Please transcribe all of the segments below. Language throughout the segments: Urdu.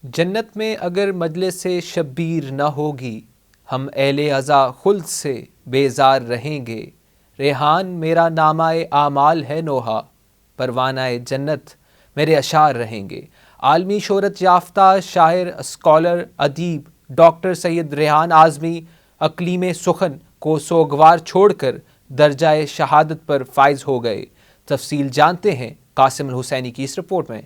جنت میں اگر مجلس شبیر نہ ہوگی، ہم اہل عزا خلد سے بیزار رہیں گے۔ ریحان میرا نامہ اعمال ہے نوحہ، پروانہ جنت میرے اشعار رہیں گے۔ عالمی شہرت یافتہ شاعر، اسکالر، ادیب ڈاکٹر سید ریحان اعظمی اقلیم سخن کو سوگوار چھوڑ کر درجہ شہادت پر فائز ہو گئے۔ تفصیل جانتے ہیں قاسم الحسینی کی اس رپورٹ میں۔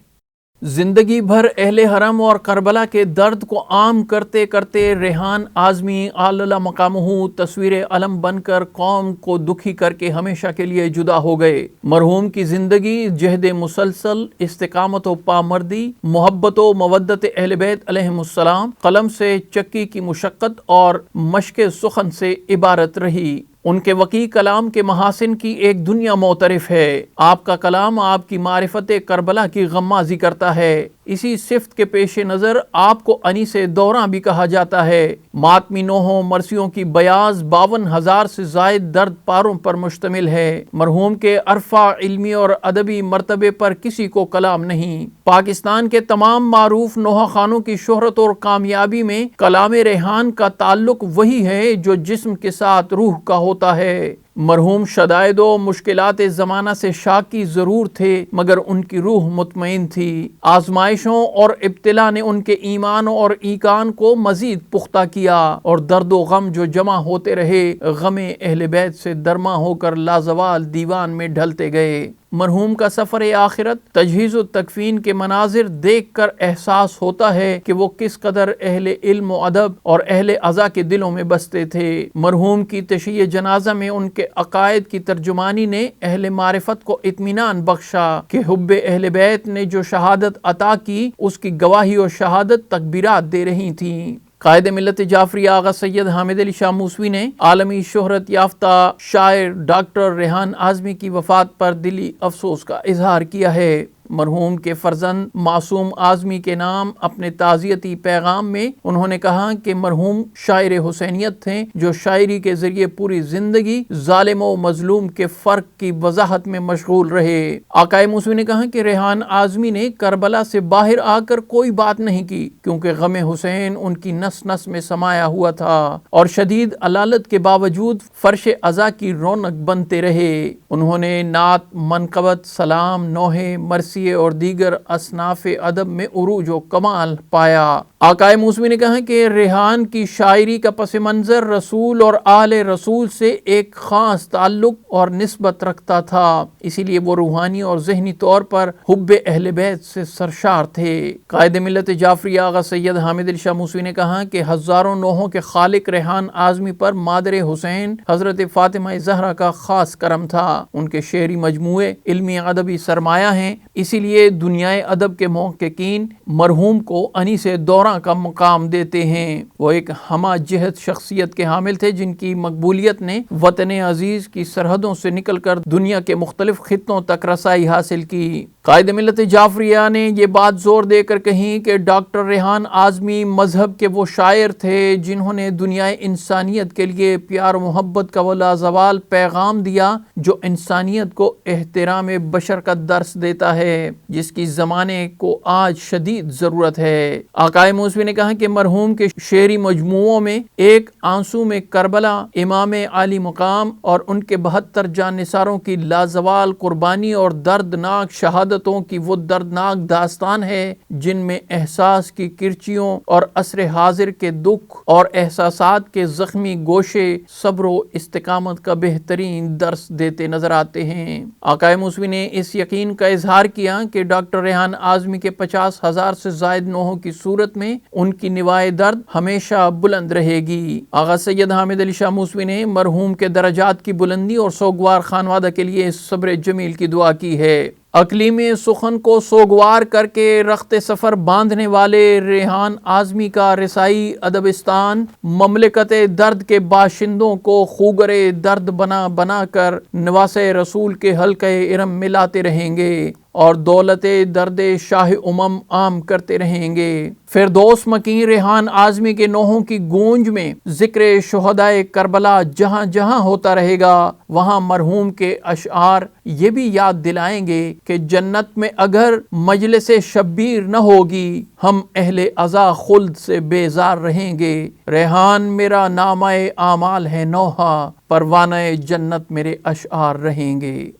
زندگی بھر اہل حرم اور کربلا کے درد کو عام کرتے کرتے ریحان اعظمی اعلی مقامہ تصویر علم بن کر قوم کو دکھی کر کے ہمیشہ کے لیے جدا ہو گئے۔ مرحوم کی زندگی جہد مسلسل، استقامت و پامردی، محبت و مودت اہل بیت علیہم السلام، قلم سے چکی کی مشقت اور مشق سخن سے عبارت رہی۔ ان کے وقی کلام کے محاسن کی ایک دنیا معترف ہے۔ آپ کا کلام آپ کی معرفت کربلا کی غمازی کرتا ہے۔ اسی صفت کے پیش نظر آپ کو انیس دوراں بھی کہا جاتا ہے۔ ماتمی نوحوں مرثیوں کی بیاض 52,000 سے زائد درد پاروں پر مشتمل ہے۔ مرحوم کے عرفہ علمی اور ادبی مرتبے پر کسی کو کلام نہیں۔ پاکستان کے تمام معروف نوحہ خانوں کی شہرت اور کامیابی میں کلام ریحان کا تعلق وہی ہے جو جسم کے ساتھ روح کا ہوتا ہے۔ مرحوم شدائد و مشکلات زمانہ سے شاکی ضرور تھے، مگر ان کی روح مطمئن تھی۔ آزمائشوں اور ابتلا نے ان کے ایمان اور ایقان کو مزید پختہ کیا، اور درد و غم جو جمع ہوتے رہے، غم اہل بیت سے درماں ہو کر لازوال دیوان میں ڈھلتے گئے۔ مرحوم کا سفر آخرت، تجہیز و تکفین کے مناظر دیکھ کر احساس ہوتا ہے کہ وہ کس قدر اہل علم و ادب اور اہل عزا کے دلوں میں بستے تھے۔ مرحوم کی تشییع جنازہ میں ان کے عقائد کی ترجمانی نے اہل معرفت کو اطمینان بخشا کہ حب اہل بیت نے جو شہادت عطا کی، اس کی گواہی و شہادت تکبیرات دے رہی تھیں۔ قائد ملت جعفری آغا سید حامد علی شاہ موسوی نے عالمی شہرت یافتہ شاعر ڈاکٹر ریحان اعظمی کی وفات پر دلی افسوس کا اظہار کیا ہے۔ مرحوم کے فرزند معصوم اعظمی کے نام اپنے تعزیتی پیغام میں انہوں نے کہا کہ مرحوم شاعر حسینیت تھے جو شاعری کے ذریعے پوری زندگی ظالم و مظلوم کے فرق کی وضاحت میں مشغول رہے۔ آقائے موسوی نے کہا کہ ریحان اعظمی نے کربلا سے باہر آ کر کوئی بات نہیں کی، کیونکہ غم حسین ان کی نس نس میں سمایا ہوا تھا، اور شدید علالت کے باوجود فرش عزا کی رونق بنتے رہے۔ انہوں نے نعت، منقبت، سلام، نوحے، مرثیے اور دیگر اصناف ادب میں عروج و کمال پایا۔ آقائے موسوی نے کہا کہ ریحان کی شاعری کا پس منظر رسول اور آل رسول سے ایک خاص تعلق اور نسبت رکھتا تھا، اسی لیے وہ روحانی اور ذہنی طور پر حب اہل بیت سے سرشار تھے۔ قائد ملت جعفری آغا سید حامد علی شاہ موسوی نے کہا کہ ہزاروں نوحوں کے خالق ریحان اعظمی پر مادر حسین حضرت فاطمہ زہرا کا خاص کرم تھا۔ ان کے شعری مجموعے علمی ادبی سرمایہ ہیں، اسی لیے دنیائے ادب کے محققین مرحوم کو انیس دوراں کا مقام دیتے ہیں۔ وہ ایک ہمہ جہت شخصیت کے حامل تھے جن کی مقبولیت نے وطن عزیز کی سرحدوں سے نکل کر دنیا کے مختلف خطوں تک رسائی حاصل کی۔ قائد ملت جعفریہ نے یہ بات زور دے کر کہی کہ ڈاکٹر ریحان اعظمی مذہب کے وہ شاعر تھے جنہوں نے دنیائے انسانیت کے لیے پیار و محبت کا وہ لازوال پیغام دیا جو انسانیت کو احترام بشر کا درس دیتا ہے، جس کی زمانے کو آج شدید ضرورت ہے۔ آقائے موسوی نے کہا کہ مرحوم کے شعری مجموعوں میں ایک آنسو میں کربلا، امام عالی مقام اور ان کے 72 جان نثاروں کی لازوال قربانی اور دردناک شہادتوں کی وہ دردناک داستان ہے جن میں احساس کی کرچیوں اور عصر حاضر کے دکھ اور احساسات کے زخمی گوشے صبر و استقامت کا بہترین درس دیتے نظر آتے ہیں۔ آقائے موسوی نے اس یقین کا اظہار کیا کہ ڈاکٹر ریحان اعظمی کے 50,000 سے زائد نوحوں کی صورت میں ان کی نوائے درد ہمیشہ بلند رہے گی۔ آغا سید حامد علی شاہ موسوی نے مرحوم کے درجات کی بلندی اور سوگوار خانوادہ کے لیے صبر جمیل کی دعا کی ہے۔ اقلیم سخن کو سوگوار کر کے رخت سفر باندھنے والے ریحان اعظمی کا رسائی ادبستان مملکت درد کے باشندوں کو خوگر درد بنا بنا کر نواس رسول کے حلقہ ارم ملاتے رہیں گے۔ اور دولت درد شاہ امم عام کرتے رہیں گے۔ فردوس مکیں ریحان اعظمی کے نوحوں کی گونج میں ذکر شہدائے کربلا جہاں جہاں ہوتا رہے گا، وہاں مرحوم کے اشعار یہ بھی یاد دلائیں گے کہ جنت میں اگر مجلس شبیر نہ ہوگی، ہم اہل عزا خلد سے بیزار رہیں گے۔ ریحان میرا نامہ اعمال ہے نوحہ، پروانہ جنت میرے اشعار رہیں گے۔